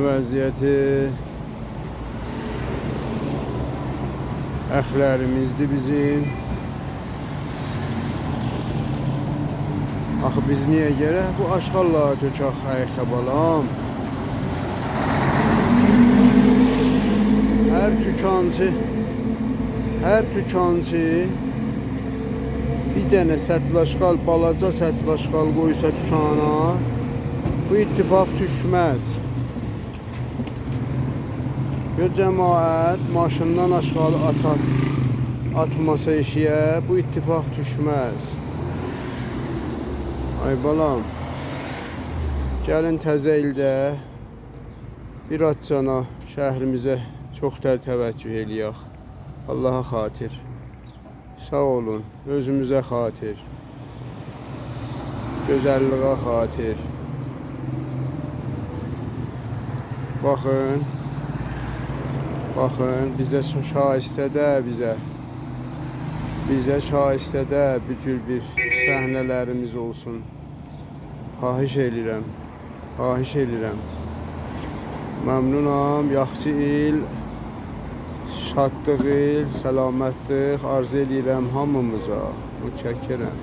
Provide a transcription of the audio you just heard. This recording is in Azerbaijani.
vəziyyəti əxlərimizdir bizim. Axı biz niyə gərək bu aşqallara tökək xəyxə balam? Hər tükançı bir dənə sətlaşqal, balaca sətlaşqal qoysa tükana, bu ittifaq düşməz. Ya cəmaət maşından aşqalı atmasa işiyə, bu ittifaq düşməz. Ay balam, gəlin təzə ildə bir atcana şəhrimizə çox təvəccüh eləyək. Allaha xatir. Sağ olun, özümüzə xatir. Gözəlliğə xatir. Baxın, bizə şaistədə, bizə şaistədə bir cür bir səhnələrimiz olsun. Xahiş edirəm. Məmnunam, yaxşı il, şadlıq il, səlamətlik arzu edirəm hamımıza. Mütşəkkirəm.